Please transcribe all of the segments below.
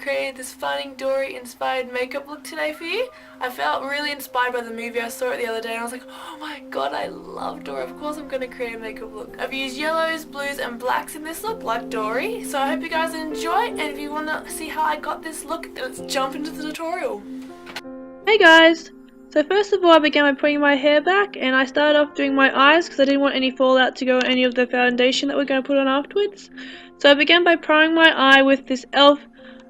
created this Finding Dory inspired makeup look today for you. I felt really inspired by the movie. I saw it the other day and I was like, oh my god, I love Dory. Of course I'm going to create a makeup look. I've used yellows, blues and blacks in this look like Dory. So I hope you guys enjoy, and if you want to see how I got this look, then let's jump into the tutorial. Hey guys! So first of all, I began by putting my hair back, and I started off doing my eyes because I didn't want any fallout to go on any of the foundation that we're going to put on afterwards. So I began by priming my eye with this e.l.f.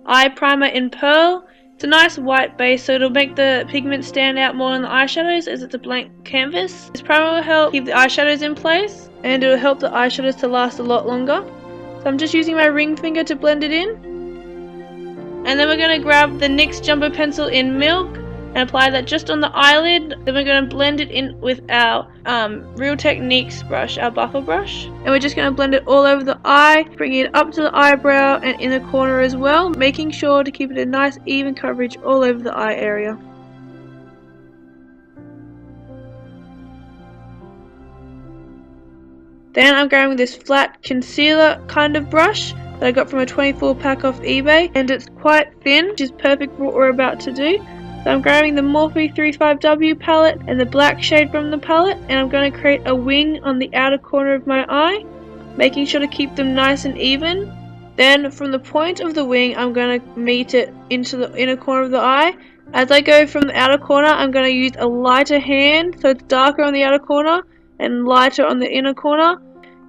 eye primer in Pearl. It's a nice white base, so it'll make the pigment stand out more on the eyeshadows as it's a blank canvas. This primer will help keep the eyeshadows in place, and it will help the eyeshadows to last a lot longer. So I'm just using my ring finger to blend it in. And then we're going to grab the NYX Jumbo Pencil in Milk and apply that just on the eyelid. Then we're going to blend it in with our Real Techniques brush, our buffer brush. And we're just going to blend it all over the eye, bringing it up to the eyebrow and in the corner as well, making sure to keep it a nice even coverage all over the eye area. Then I'm going with this flat concealer kind of brush that I got from a 24 pack off eBay, and it's quite thin, which is perfect for what we're about to do. So I'm grabbing the Morphe 35W palette and the black shade from the palette, and I'm going to create a wing on the outer corner of my eye, making sure to keep them nice and even. Then from the point of the wing, I'm going to meet it into the inner corner of the eye. As I go from the outer corner, I'm going to use a lighter hand, so it's darker on the outer corner and lighter on the inner corner,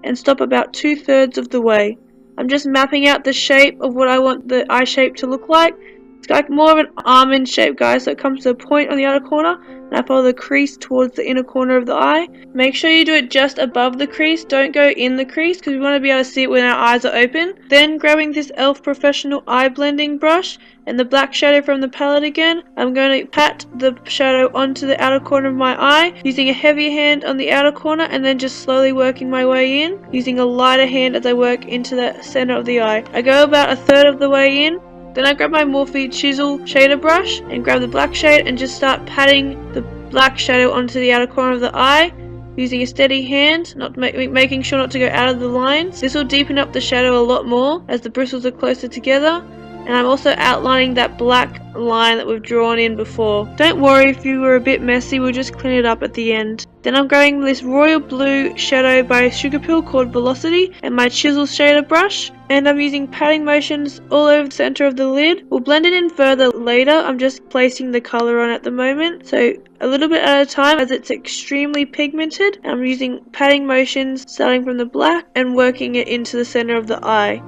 and stop about 2/3 of the way. I'm just mapping out the shape of what I want the eye shape to look like. It's like more of an almond shape, guys, so it comes to a point on the outer corner, and I follow the crease towards the inner corner of the eye. Make sure you do it just above the crease, don't go in the crease, because we want to be able to see it when our eyes are open. Then grabbing this e.l.f. Professional Eye Blending brush and the black shadow from the palette again, I'm going to pat the shadow onto the outer corner of my eye, using a heavy hand on the outer corner, and then just slowly working my way in, using a lighter hand as I work into the center of the eye. I go about 1/3 of the way in. Then I grab my Morphe Chisel shader brush and grab the black shade and just start patting the black shadow onto the outer corner of the eye, using a steady hand, making sure not to go out of the lines. This will deepen up the shadow a lot more as the bristles are closer together. And I'm also outlining that black line that we've drawn in before. Don't worry if you were a bit messy, we'll just clean it up at the end. Then I'm grabbing this royal blue shadow by Sugarpill called Velocity and my chisel shader brush, and I'm using patting motions all over the center of the lid. We'll blend it in further later. I'm just placing the color on at the moment, so a little bit at a time as it's extremely pigmented. I'm using patting motions starting from the black and working it into the center of the eye.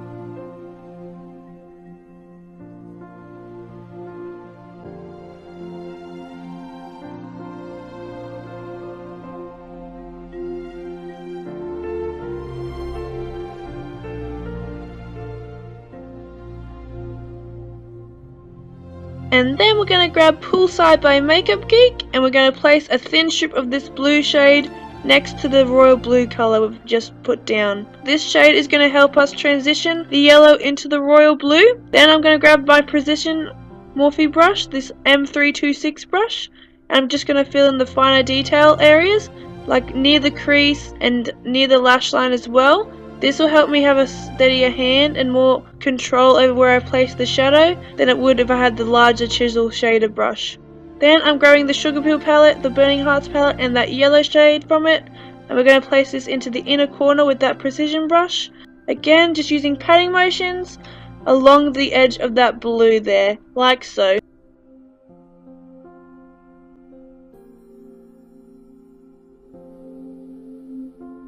And then we're going to grab Poolside by Makeup Geek, and we're going to place a thin strip of this blue shade next to the royal blue color we've just put down. This shade is going to help us transition the yellow into the royal blue. Then I'm going to grab my Precision Morphe brush, this M326 brush, and I'm just going to fill in the finer detail areas, like near the crease and near the lash line as well. This will help me have a steadier hand and more control over where I place the shadow than it would if I had the larger chisel shader brush. Then I'm grabbing the Sugarpill palette, the Burning Hearts palette, and that yellow shade from it, and we're going to place this into the inner corner with that precision brush. Again, just using patting motions along the edge of that blue there, like so.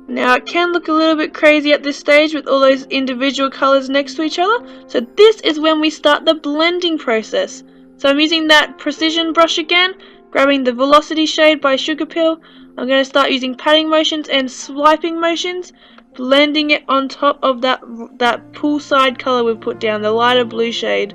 Now it can look a little bit crazy at this stage with all those individual colours next to each other, so this is when we start the blending process. So I'm using that precision brush again, grabbing the Velocity shade by Sugarpill. I'm going to start using patting motions and swiping motions, blending it on top of that poolside colour we've put down, the lighter blue shade.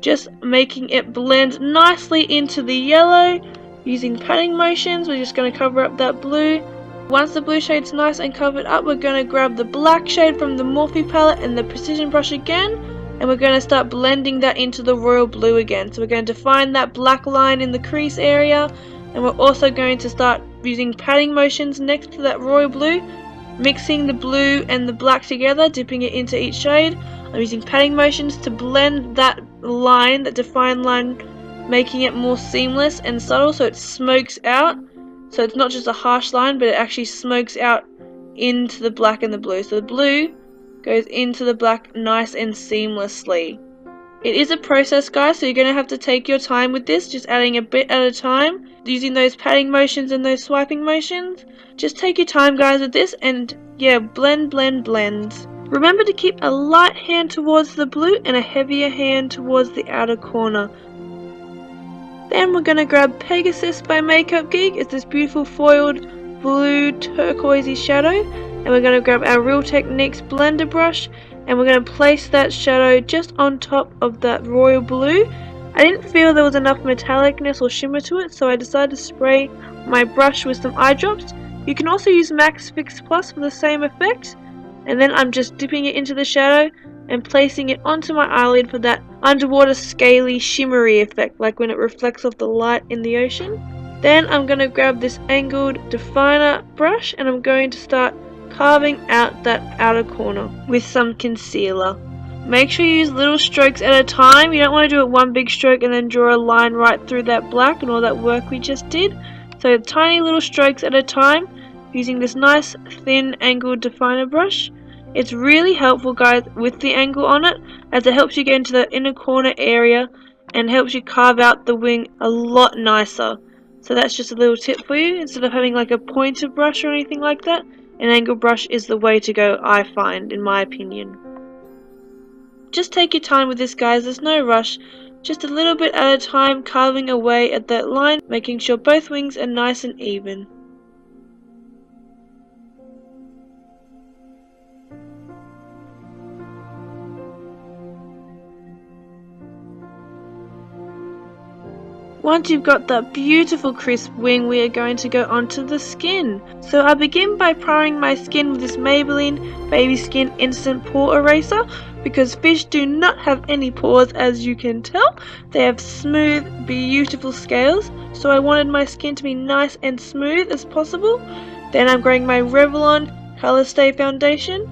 Just making it blend nicely into the yellow. Using patting motions, we're just going to cover up that blue. Once the blue shade's nice and covered up, we're going to grab the black shade from the Morphe palette and the precision brush again, and we're going to start blending that into the royal blue again. So we're going to define that black line in the crease area, and we're also going to start using patting motions next to that royal blue, mixing the blue and the black together, dipping it into each shade. I'm using patting motions to blend that line, that defined line, making it more seamless and subtle so it smokes out. So it's not just a harsh line, but it actually smokes out into the black and the blue. So the blue goes into the black nice and seamlessly. It is a process, guys, so you're going to have to take your time with this, just adding a bit at a time, using those patting motions and those swiping motions. Just take your time, guys, with this, and yeah, blend, blend, blend. Remember to keep a light hand towards the blue and a heavier hand towards the outer corner. Then we're going to grab Pegasus by Makeup Geek. It's this beautiful foiled blue turquoisey shadow, and we're going to grab our Real Techniques blender brush, and we're going to place that shadow just on top of that royal blue. I didn't feel there was enough metallicness or shimmer to it, so I decided to spray my brush with some eye drops. You can also use Max Fix Plus for the same effect, and then I'm just dipping it into the shadow and placing it onto my eyelid for that underwater scaly shimmery effect, like when it reflects off the light in the ocean. Then I'm going to grab this angled definer brush and I'm going to start carving out that outer corner with some concealer. Make sure you use little strokes at a time. You don't want to do it one big stroke and then draw a line right through that black and all that work we just did. So tiny little strokes at a time using this nice thin angled definer brush. It's really helpful, guys, with the angle on it, as it helps you get into the inner corner area and helps you carve out the wing a lot nicer. So that's just a little tip for you. Instead of having like a pointed brush or anything like that, an angle brush is the way to go, I find, in my opinion. Just take your time with this, guys, there's no rush. Just a little bit at a time, carving away at that line, making sure both wings are nice and even. Once you've got that beautiful crisp wing, we are going to go onto the skin. So I begin by priming my skin with this Maybelline Baby Skin Instant Pore Eraser, because fish do not have any pores, as you can tell. They have smooth, beautiful scales, so I wanted my skin to be nice and smooth as possible. Then I'm grabbing my Revlon Color Stay Foundation,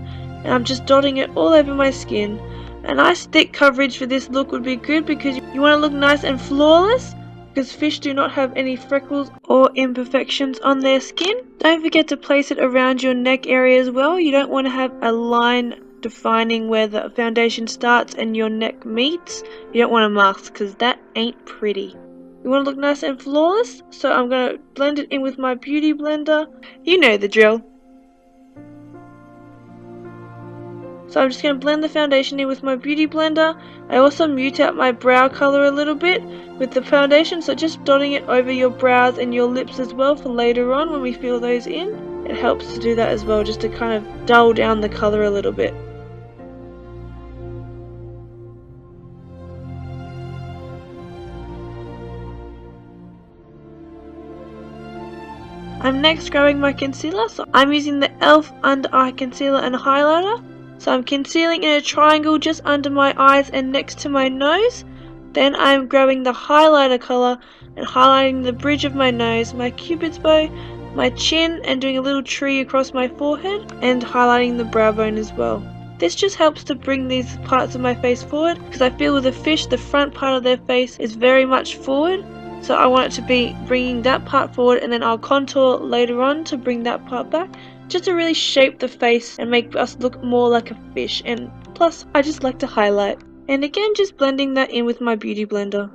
and I'm just dotting it all over my skin. A nice thick coverage for this look would be good, because you want to look nice and flawless, because fish do not have any freckles or imperfections on their skin. Don't forget to place it around your neck area as well. You don't want to have a line defining where the foundation starts and your neck meets. You don't want to mask, because that ain't pretty. You want to look nice and flawless, so I'm going to blend it in with my beauty blender. You know the drill. So I'm just going to blend the foundation in with my beauty blender. I also mute out my brow color a little bit with the foundation, so just dotting it over your brows and your lips as well for later on when we fill those in. It helps to do that as well, just to kind of dull down the color a little bit. I'm next grabbing my concealer, so I'm using the e.l.f. Under Eye Concealer and Highlighter. So I'm concealing in a triangle just under my eyes and next to my nose. Then I'm grabbing the highlighter color and highlighting the bridge of my nose, my cupid's bow, my chin, and doing a little tree across my forehead and highlighting the brow bone as well. This just helps to bring these parts of my face forward, because I feel with the fish the front part of their face is very much forward. So I want it to be bringing that part forward, and then I'll contour later on to bring that part back, just to really shape the face and make us look more like a fish. And plus, I just like to highlight. And again, just blending that in with my beauty blender.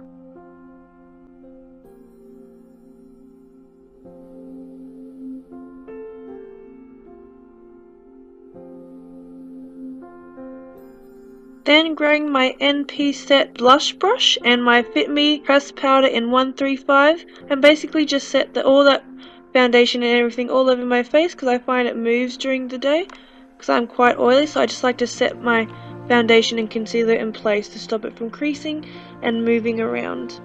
Then grabbing my NP Set blush brush and my Fit Me pressed powder in 135, and basically just set all that foundation and everything all over my face, because I find it moves during the day because I'm quite oily, so I just like to set my foundation and concealer in place to stop it from creasing and moving around.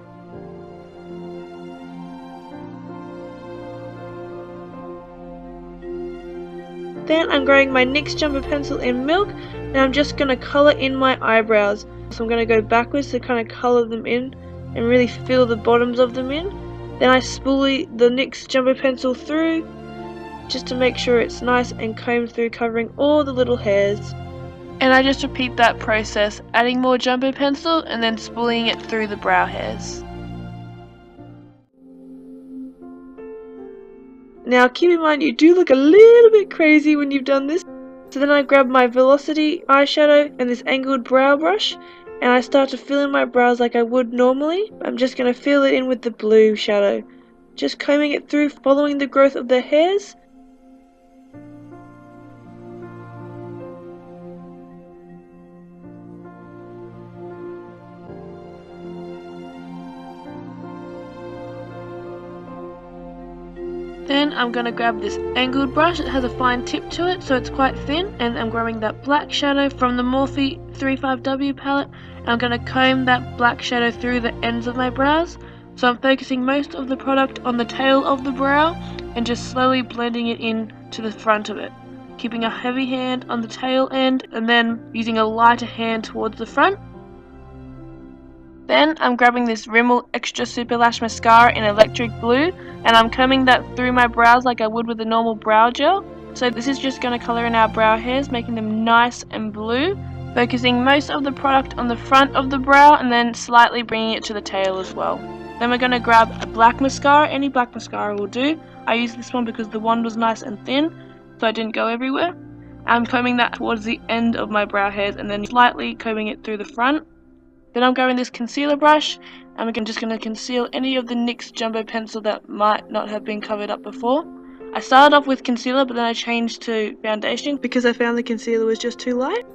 Then I'm grabbing my NYX Jumbo Pencil in Milk, and I'm just going to colour in my eyebrows. So I'm going to go backwards to kind of colour them in and really fill the bottoms of them in. Then I spoolie the NYX Jumbo Pencil through just to make sure it's nice and combed through, covering all the little hairs. And I just repeat that process, adding more jumbo pencil and then spooling it through the brow hairs. Now keep in mind you do look a little bit crazy when you've done this. So then I grab my Velocity eyeshadow and this angled brow brush and I start to fill in my brows like I would normally. I'm just going to fill it in with the blue shadow. Just combing it through, following the growth of the hairs. Then I'm going to grab this angled brush. It has a fine tip to it, so it's quite thin. And I'm grabbing that black shadow from the Morphe 35W palette. And I'm going to comb that black shadow through the ends of my brows. So I'm focusing most of the product on the tail of the brow and just slowly blending it in to the front of it. Keeping a heavy hand on the tail end and then using a lighter hand towards the front. Then I'm grabbing this Rimmel Extra Super Lash Mascara in Electric Blue and I'm combing that through my brows like I would with a normal brow gel. So this is just going to colour in our brow hairs, making them nice and blue. Focusing most of the product on the front of the brow and then slightly bringing it to the tail as well. Then we're going to grab a black mascara, any black mascara will do. I used this one because the wand was nice and thin, so I didn't go everywhere. I'm combing that towards the end of my brow hairs and then slightly combing it through the front. Then I'm grabbing this concealer brush and we're just going to conceal any of the NYX jumbo pencil that might not have been covered up before. I started off with concealer but then I changed to foundation because I found the concealer was just too light.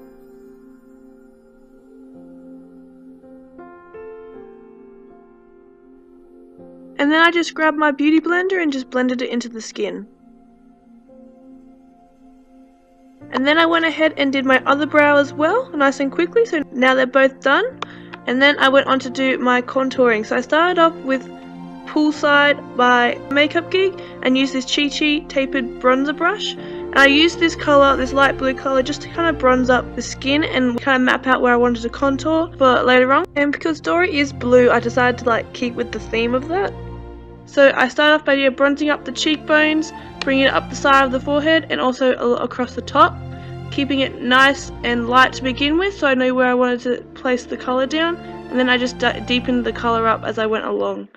And then I just grabbed my beauty blender and just blended it into the skin. And then I went ahead and did my other brow as well, nice and quickly, so now they're both done. And then I went on to do my contouring. So I started off with Poolside by Makeup Geek and used this Chi Chi tapered bronzer brush. And I used this colour, this light blue colour, just to kind of bronze up the skin and kind of map out where I wanted to contour for later on. And because Dory is blue, I decided to keep with the theme of that. So I started off by bronzing up the cheekbones, bringing it up the side of the forehead and also across the top. Keeping it nice and light to begin with so I know where I wanted to place the colour down, and then I just deepened the colour up as I went along.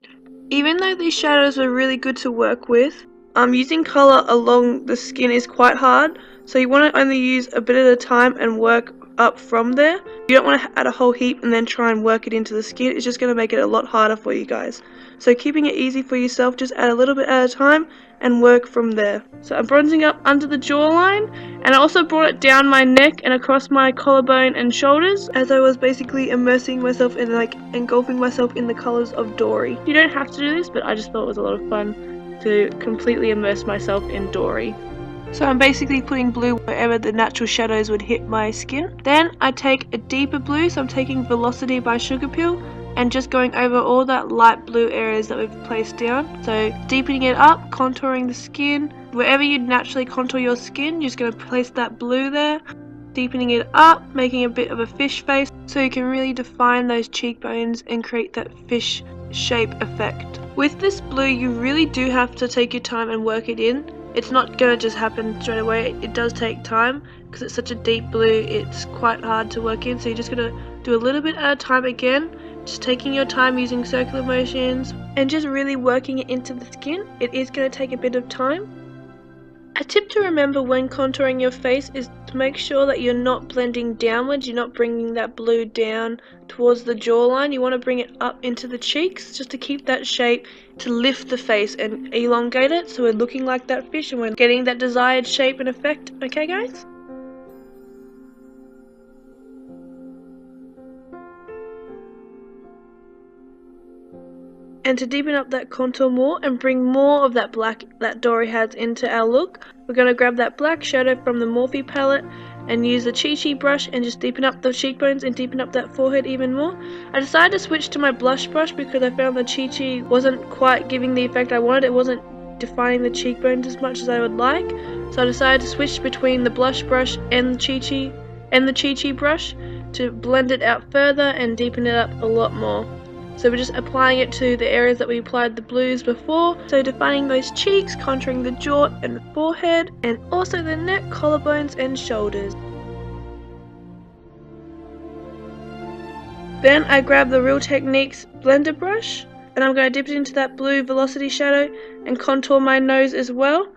Even though these shadows were really good to work with, using colour along the skin is quite hard, so you want to only use a bit at a time and work up from there. You don't want to add a whole heap and then try and work it into the skin. It's just going to make it a lot harder for you guys. So keeping it easy for yourself, just add a little bit at a time and work from there. So I'm bronzing up under the jawline, and I also brought it down my neck and across my collarbone and shoulders as I was basically immersing myself in engulfing myself in the colours of Dory. You don't have to do this, but I just thought it was a lot of fun to completely immerse myself in Dory. So I'm basically putting blue wherever the natural shadows would hit my skin. Then I take a deeper blue, so I'm taking Velocity by Sugarpill and just going over all that light blue areas that we've placed down. So deepening it up, contouring the skin. Wherever you'd naturally contour your skin, you're just going to place that blue there. Deepening it up, making a bit of a fish face so you can really define those cheekbones and create that fish shape effect. With this blue, you really do have to take your time and work it in. It's not going to just happen straight away. It does take time because it's such a deep blue. It's quite hard to work in, so you're just going to do a little bit at a time again, just taking your time using circular motions and just really working it into the skin. It is going to take a bit of time. A tip to remember when contouring your face is to make sure that you're not blending downwards, you're not bringing that blue down towards the jawline. You want to bring it up into the cheeks just to keep that shape, to lift the face and elongate it so we're looking like that fish and we're getting that desired shape and effect. Okay guys? And to deepen up that contour more and bring more of that black that Dory has into our look, we're going to grab that black shadow from the Morphe palette and use the Chi Chi brush and just deepen up the cheekbones and deepen up that forehead even more. I decided to switch to my blush brush because I found the Chi Chi wasn't quite giving the effect I wanted. It wasn't defining the cheekbones as much as I would like. So I decided to switch between the blush brush and the Chi Chi brush to blend it out further and deepen it up a lot more. So we're just applying it to the areas that we applied the blues before. So defining those cheeks, contouring the jaw and the forehead, and also the neck, collarbones and shoulders. Then I grab the Real Techniques blender brush and I'm going to dip it into that blue Velocity shadow and contour my nose as well.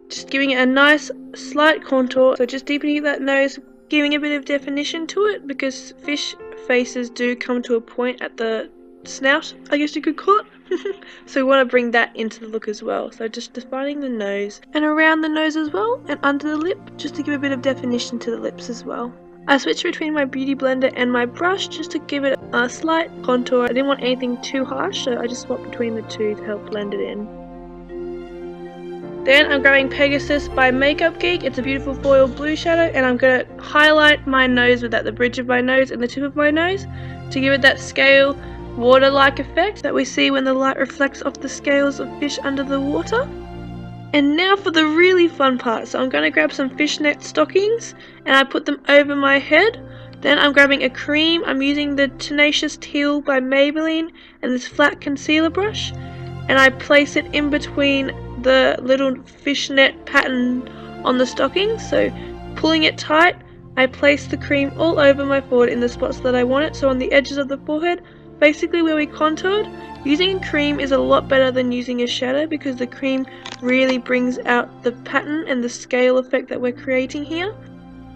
Just giving it a nice slight contour, so just deepening that nose, giving a bit of definition to it because fish faces do come to a point at the snout, I guess you could call it. So we want to bring that into the look as well. So just defining the nose and around the nose as well and under the lip, just to give a bit of definition to the lips as well. I switched between my beauty blender and my brush just to give it a slight contour. I didn't want anything too harsh, so I just swapped between the two to help blend it in. Then I'm grabbing Pegasus by Makeup Geek. It's a beautiful foil blue shadow, and I'm going to highlight my nose with that, the bridge of my nose and the tip of my nose, to give it that scale water-like effect that we see when the light reflects off the scales of fish under the water. And now for the really fun part. So I'm going to grab some fishnet stockings and I put them over my head. Then I'm grabbing a cream. I'm using the Tenacious Teal by Maybelline and this flat concealer brush. And I place it in between the little fishnet pattern on the stockings. So pulling it tight, I place the cream all over my forehead in the spots that I want it. So on the edges of the forehead, basically where we contoured. Using cream is a lot better than using a shadow because the cream really brings out the pattern and the scale effect that we're creating here.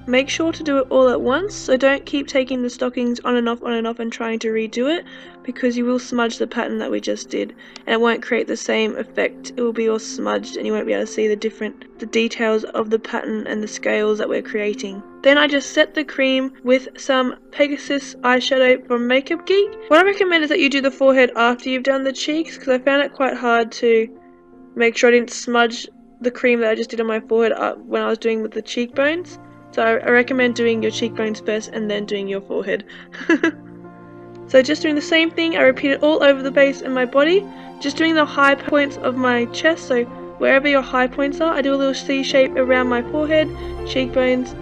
Make sure to do it all at once, so don't keep taking the stockings on and off and trying to redo it, because you will smudge the pattern that we just did and it won't create the same effect. It will be all smudged and you won't be able to see the details of the pattern and the scales that we're creating. Then I just set the cream with some Pegasus eyeshadow from Makeup Geek. What I recommend is that you do the forehead after you've done the cheeks, because I found it quite hard to make sure I didn't smudge the cream that I just did on my forehead when I was doing with the cheekbones. So I recommend doing your cheekbones first and then doing your forehead. So just doing the same thing, I repeat it all over the base and my body, just doing the high points of my chest. So wherever your high points are, I do a little C shape around my forehead, cheekbones,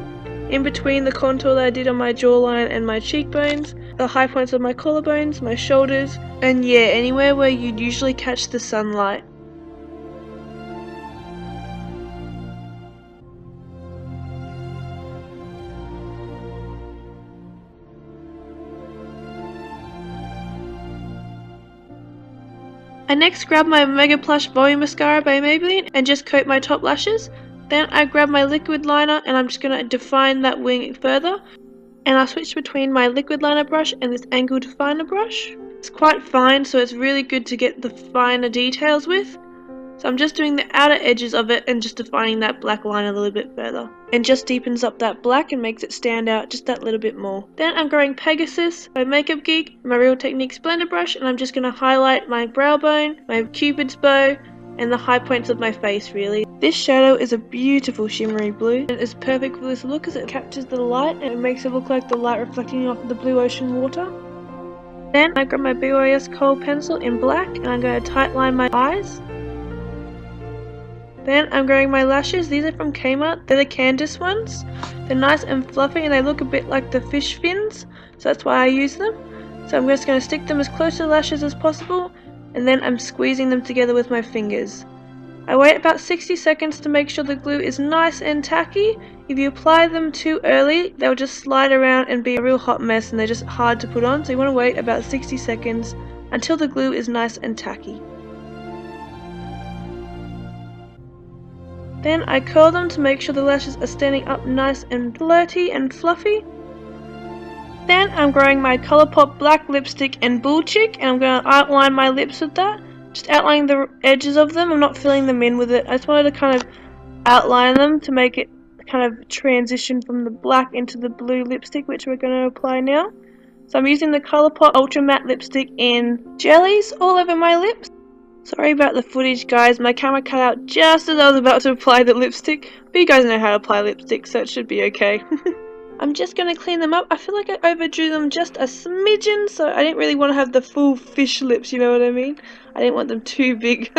in between the contour that I did on my jawline and my cheekbones, the high points of my collarbones, my shoulders, and yeah, anywhere where you'd usually catch the sunlight. I next grab my Mega Plush Volume Mascara by Maybelline and just coat my top lashes. Then I grab my liquid liner and I'm just going to define that wing further. And I switch between my liquid liner brush and this angled definer brush. It's quite fine, so it's really good to get the finer details with. So I'm just doing the outer edges of it and just defining that black line a little bit further. And just deepens up that black and makes it stand out just that little bit more. Then I'm grabbing Pegasus by Makeup Geek, my Real Techniques blender brush, and I'm just going to highlight my brow bone, my cupid's bow, and the high points of my face really. This shadow is a beautiful shimmery blue and it's perfect for this look as it captures the light and it makes it look like the light reflecting off the blue ocean water. Then I grab my BYS Kohl pencil in black and I'm going to tight line my eyes. Then I'm grabbing my lashes. These are from Kmart. They're the Candice ones. They're nice and fluffy and they look a bit like the fish fins, so that's why I use them. So I'm just going to stick them as close to the lashes as possible and then I'm squeezing them together with my fingers. I wait about 60 seconds to make sure the glue is nice and tacky. If you apply them too early, they'll just slide around and be a real hot mess and they're just hard to put on. So you want to wait about 60 seconds until the glue is nice and tacky. Then I curl them to make sure the lashes are standing up nice and flirty and fluffy. Then I'm growing my Colourpop black lipstick and Bull Chick and I'm going to outline my lips with that. Just outlining the edges of them, I'm not filling them in with it. I just wanted to kind of outline them to make it kind of transition from the black into the blue lipstick, which we're going to apply now. So I'm using the Colourpop Ultra Matte Lipstick in Jellies all over my lips. Sorry about the footage guys, my camera cut out just as I was about to apply the lipstick, but you guys know how to apply lipstick so it should be okay. I'm just going to clean them up. I feel like I overdrew them just a smidgen, so I didn't really want to have the full fish lips, you know what I mean? I didn't want them too big.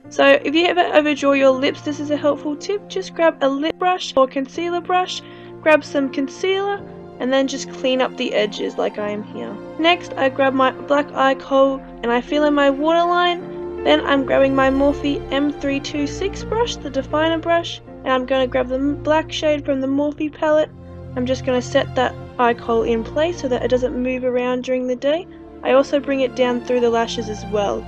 So if you ever overdraw your lips, this is a helpful tip. Just grab a lip brush or concealer brush, grab some concealer, and then just clean up the edges like I am here. Next, I grab my black eye kohl and I fill in my waterline. Then I'm grabbing my Morphe M326 brush, the definer brush, and I'm going to grab the black shade from the Morphe palette. I'm just going to set that eye kohl in place so that it doesn't move around during the day. I also bring it down through the lashes as well.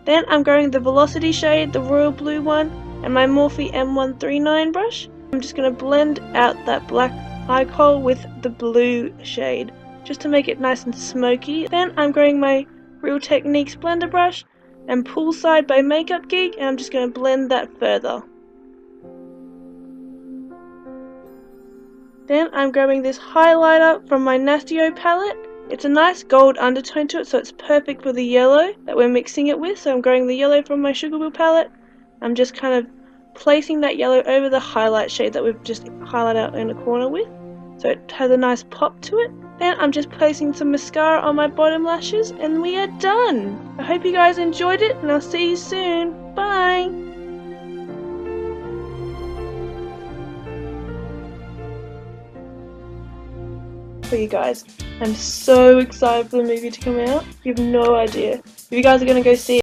Then I'm going the Velocity shade, the royal blue one, and my Morphe M139 brush. I'm just going to blend out that black eye kohl with the blue shade, just to make it nice and smoky. Then I'm grabbing my Real Techniques blender brush and Poolside by Makeup Geek, and I'm just going to blend that further. Then I'm grabbing this highlighter from my Nastio palette. It's a nice gold undertone to it, so it's perfect for the yellow that we're mixing it with. So I'm grabbing the yellow from my Sugarbill palette. I'm just kind of placing that yellow over the highlight shade that we've just highlighted out in the corner with, so it has a nice pop to it. Then I'm just placing some mascara on my bottom lashes and we are done. I hope you guys enjoyed it and I'll see you soon. Bye! For you guys, I'm so excited for the movie to come out. You have no idea. If you guys are going to go see it,